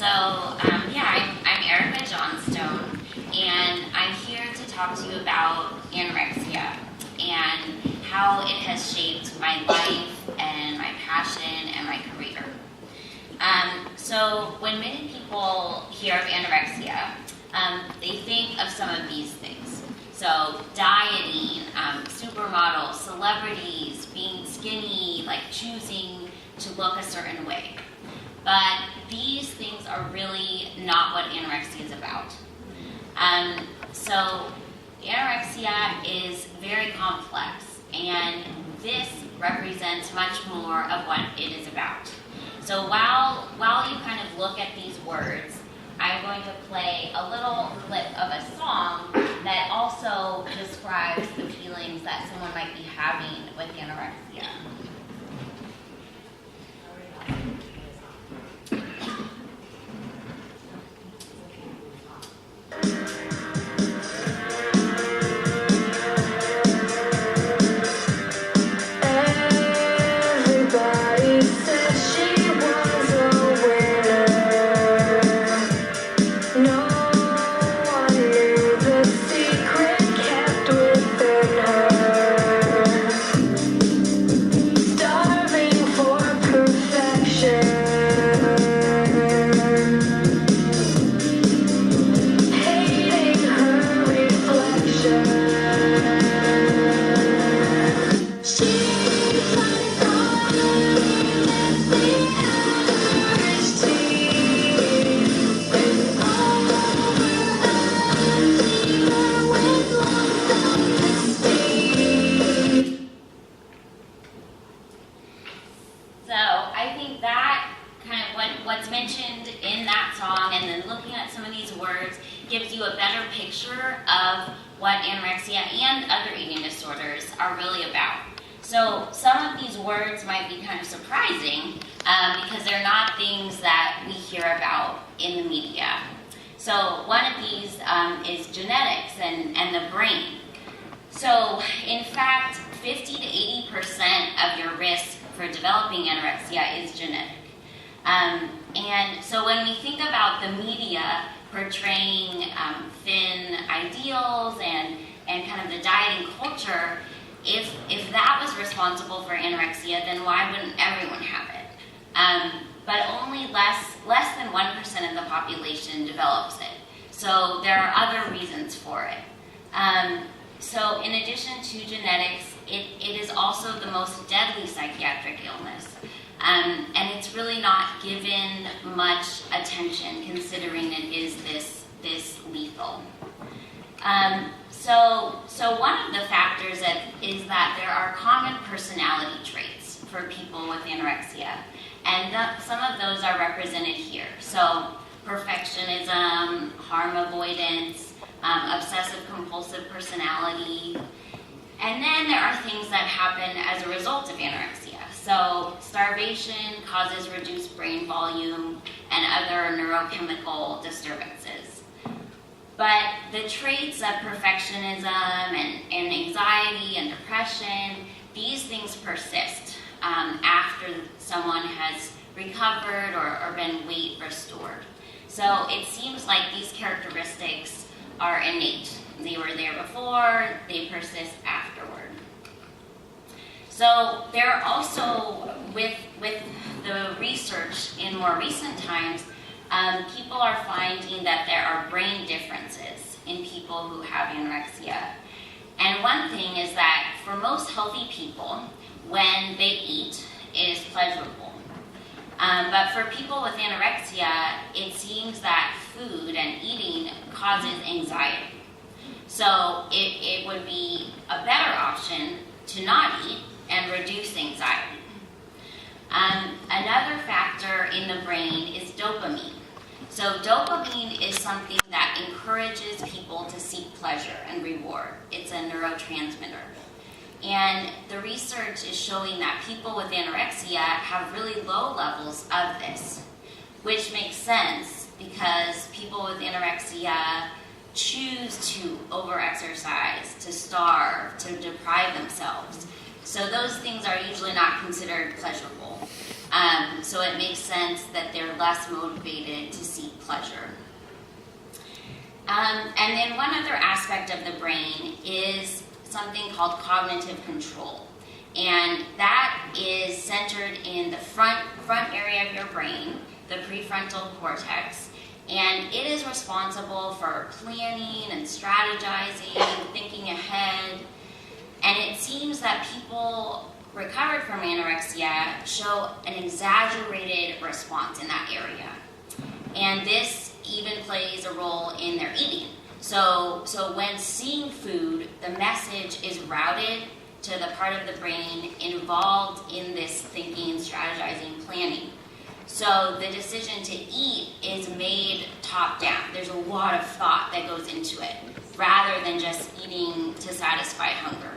I'm Erica Johnstone, and I'm here to talk to you about anorexia and how it has shaped my life and my passion and my career. So when many people hear of anorexia, they think of some of these things. So dieting, supermodels, celebrities, being skinny, like choosing to look a certain way. But these things are really not what anorexia is about. So anorexia is very complex, and this represents much more of what it is about. So while you kind of look at these words, I'm going to play a little clip of a song that also describes the feelings that someone might be having with anorexia. What's mentioned in that song and then looking at some of these words gives you a better picture of what anorexia and other eating disorders are really about. So some of these words might be kind of surprising because they're not things that we hear about in the media. So one of these is genetics and the brain. So in fact, 50 to 80% of your risk for developing anorexia is genetic. And so when we think about the media portraying thin ideals and kind of the dieting culture, if that was responsible for anorexia, then why wouldn't everyone have it? But only less than 1% of the population develops it. So there are other reasons for it. So in addition to genetics, it is also the most deadly psychiatric illness. And it's really not given much attention considering it is this lethal. So one of the factors is that there are common personality traits for people with anorexia, and some of those are represented here. So perfectionism, harm avoidance, obsessive compulsive personality, and then there are things that happen as a result of anorexia. So starvation causes reduced brain volume and other neurochemical disturbances. But the traits of perfectionism and anxiety and depression, these things persist after someone has recovered or been weight restored. So it seems like these characteristics are innate. They were there before, they persist afterward. So there are also, with the research in more recent times, people are finding that there are brain differences in people who have anorexia. And one thing is that for most healthy people, when they eat, it is pleasurable. But for people with anorexia, it seems that food and eating causes anxiety. So it would be a better option to not eat and reduce anxiety. Another factor in the brain is dopamine. So dopamine is something that encourages people to seek pleasure and reward. It's a neurotransmitter. And the research is showing that people with anorexia have really low levels of this, which makes sense because people with anorexia choose to overexercise, to starve, to deprive themselves. So those things are usually not considered pleasurable. So it makes sense that they're less motivated to seek pleasure. And then one other aspect of the brain is something called cognitive control. And that is centered in the front area of your brain, the prefrontal cortex. And it is responsible for planning and strategizing, thinking ahead. And it seems that people recovered from anorexia show an exaggerated response in that area. And this even plays a role in their eating. So when seeing food, the message is routed to the part of the brain involved in this thinking, strategizing, planning. So the decision to eat is made top down. There's a lot of thought that goes into it, rather than just eating to satisfy hunger.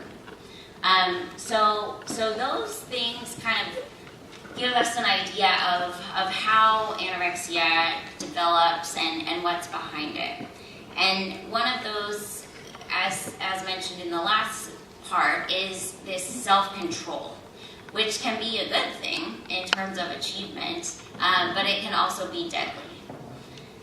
So those things kind of give us an idea of how anorexia develops and what's behind it. And one of those, as mentioned in the last part, is this self-control, which can be a good thing in terms of achievement, but it can also be deadly.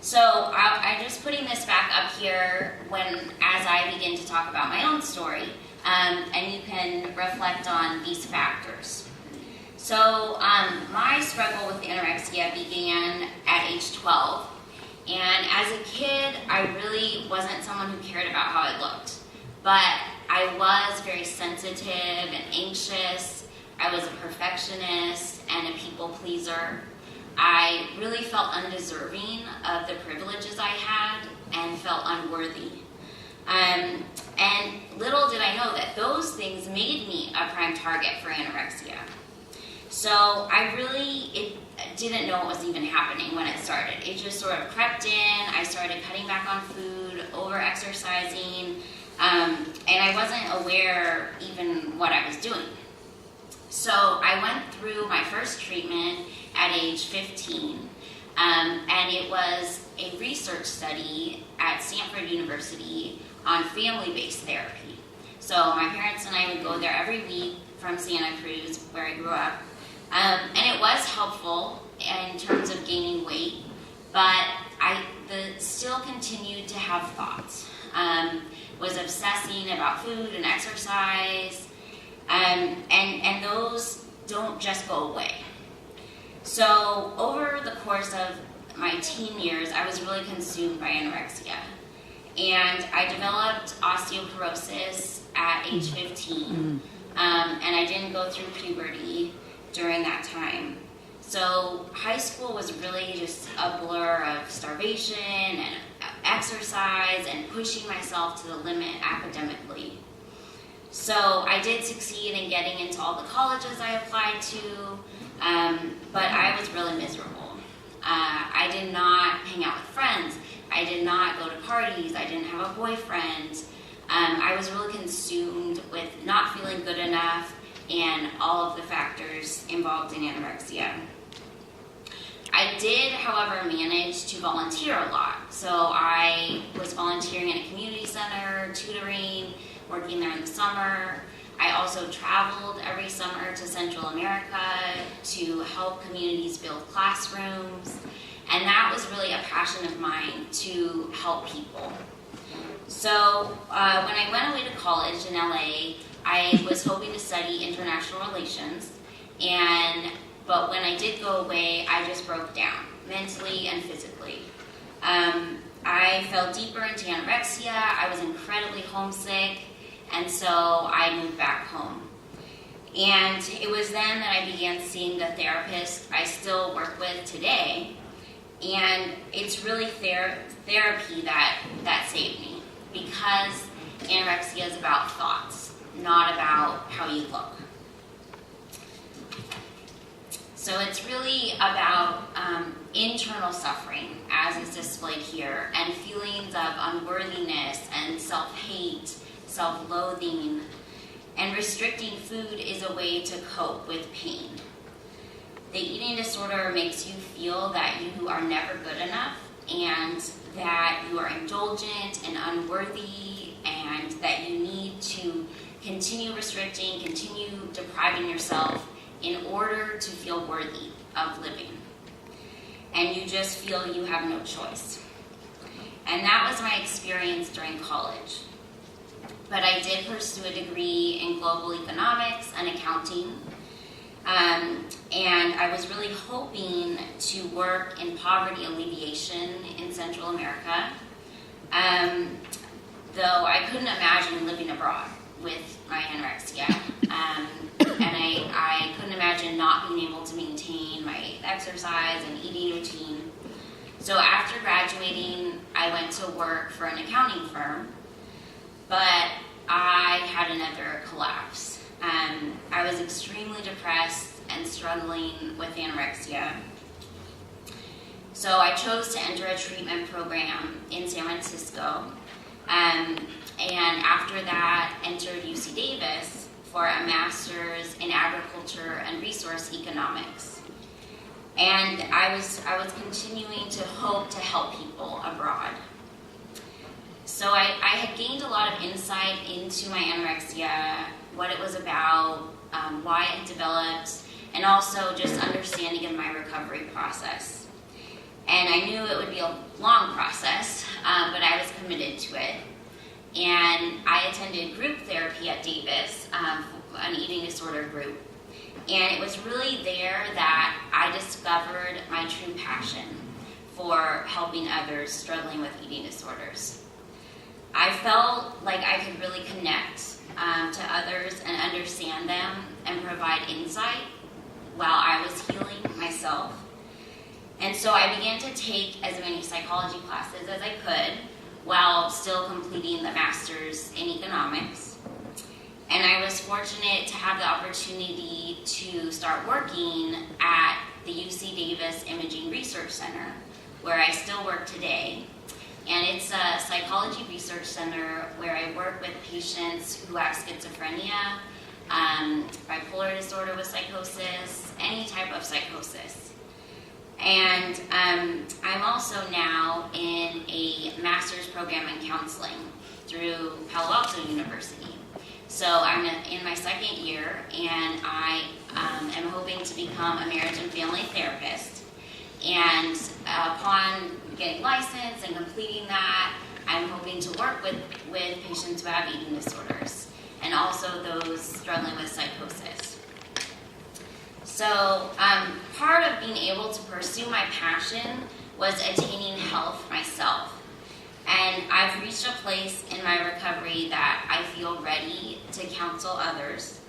So I'm just putting this back up here as I begin to talk about my own story, and you can reflect on these factors. So my struggle with anorexia began at age 12. And as a kid, I really wasn't someone who cared about how I looked. But I was very sensitive and anxious. I was a perfectionist and a people pleaser. I really felt undeserving of the privileges I had and felt unworthy. And little did I know that those things made me a prime target for anorexia. So I really didn't know what was even happening when it started. It just sort of crept in. I started cutting back on food, over-exercising, and I wasn't aware even what I was doing. So I went through my first treatment at age 15, and it was a research study at Stanford University on family-based therapy. So my parents and I would go there every week from Santa Cruz, where I grew up. And it was helpful in terms of gaining weight, but I still continued to have thoughts. Was obsessing about food and exercise, and those don't just go away. So over the course of my teen years, I was really consumed by anorexia. And I developed osteoporosis at age 15, and I didn't go through puberty during that time. So high school was really just a blur of starvation and exercise and pushing myself to the limit academically. So I did succeed in getting into all the colleges I applied to, but I was really miserable. I did not hang out with friends. I did not go to parties. I didn't have a boyfriend. I was really consumed with not feeling good enough and all of the factors involved in anorexia. I did, however, manage to volunteer a lot. So I was volunteering in a community center, tutoring, working there in the summer. I also traveled every summer to Central America to help communities build classrooms. And that was really a passion of mine, to help people. So when I went away to college in LA, I was hoping to study international relations, but when I did go away, I just broke down, mentally and physically. I fell deeper into anorexia. I was incredibly homesick, and so I moved back home. And it was then that I began seeing the therapist I still work with today, and it's really therapy that saved me, because anorexia is about thoughts, not about how you look. So it's really about internal suffering, as is displayed here, and feelings of unworthiness and self-hate, self-loathing, and restricting food is a way to cope with pain. The eating disorder makes you feel that you are never good enough, and that you are indulgent and unworthy, and that you need to continue restricting, continue depriving yourself in order to feel worthy. of living. And you just feel you have no choice. And that was my experience during college. But I did pursue a degree in global economics and accounting. And I was really hoping to work in poverty alleviation in Central America. Though I couldn't imagine living abroad with my anorexia. And I couldn't imagine not being able to maintain my exercise and eating routine. So after graduating, I went to work for an accounting firm, but I had another collapse. I was extremely depressed and struggling with anorexia. So I chose to enter a treatment program in San Francisco. And after that, entered UC Davis for a master's in agriculture and resource economics. And I was continuing to hope to help people abroad. So I had gained a lot of insight into my anorexia, what it was about, why it developed, and also just understanding of my recovery process. And I knew it would be a long process, but I was committed to it. And I attended group therapy at Davis, an eating disorder group. And it was really there that I discovered my true passion for helping others struggling with eating disorders. I felt like I could really connect to others and understand them and provide insight while I was healing myself. And so I began to take as many psychology classes as I could while still completing the master's in economics. And I was fortunate to have the opportunity to start working at the UC Davis Imaging Research Center, where I still work today. And it's a psychology research center where I work with patients who have schizophrenia, bipolar disorder with psychosis, any type of psychosis. And I'm also now in a master's program in counseling through Palo Alto University. So I'm in my second year, and I am hoping to become a marriage and family therapist. And upon getting licensed and completing that, I'm hoping to work with patients who have eating disorders and also those struggling with psychosis. So part of being able to pursue my passion was attaining health myself. And I've reached a place in my recovery that I feel ready to counsel others.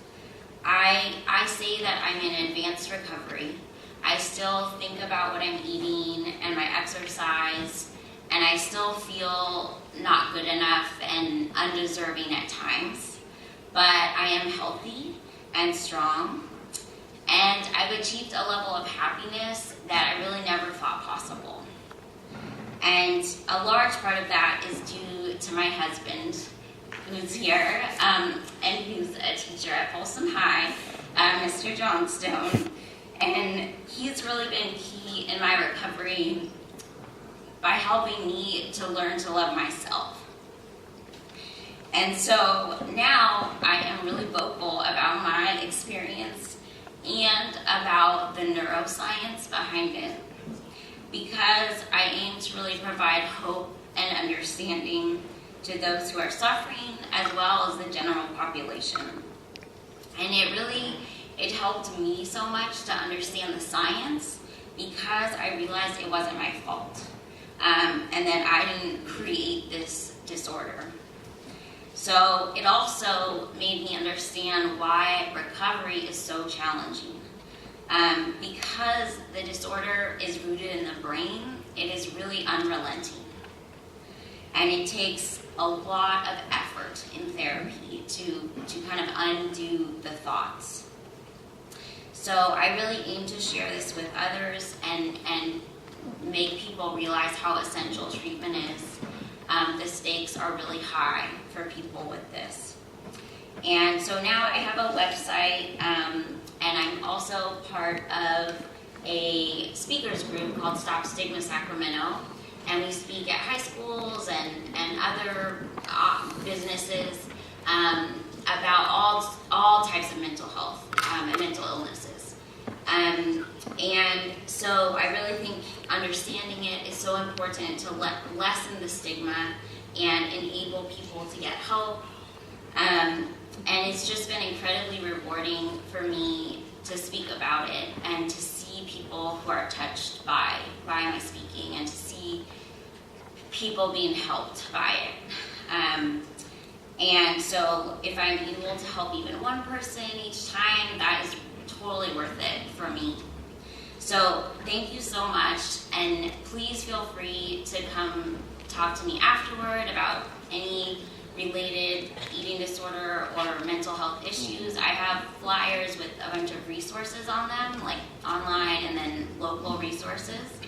I say that I'm in advanced recovery. I still think about what I'm eating and my exercise, and I still feel not good enough and undeserving at times. But I am healthy and strong, and I've achieved a level of happiness that I really never thought possible. And a large part of that is due to my husband, who's here, and who's a teacher at Folsom High, Mr. Johnstone. And he's really been key in my recovery by helping me to learn to love myself. And so now I am really vocal about my experience and about the neuroscience behind it, because I aim to really provide hope and understanding to those who are suffering as well as the general population. And it helped me so much to understand the science, because I realized it wasn't my fault, and that I didn't create this disorder. So it also made me understand why recovery is so challenging. Because the disorder is rooted in the brain, it is really unrelenting. And it takes a lot of effort in therapy to kind of undo the thoughts. So I really aim to share this with others and make people realize how essential treatment is. The stakes are really high for people with this. And so now I have a website, and I'm also part of a speakers group called Stop Stigma Sacramento. And we speak at high schools and other businesses about all types of mental health and mental illnesses. And so I really think understanding it is so important to lessen the stigma and enable people to get help. And it's just been incredibly rewarding for me to speak about it and to see people who are touched by my speaking and to see people being helped by it. And so if I'm able to help even one person each time, that is totally worth it for me. So thank you so much, and please feel free to come talk to me afterward about any related eating disorder or mental health issues. I have flyers with a bunch of resources on them, like online and then local resources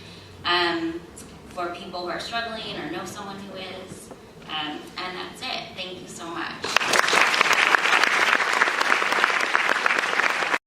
for people who are struggling or know someone who is, and that's it.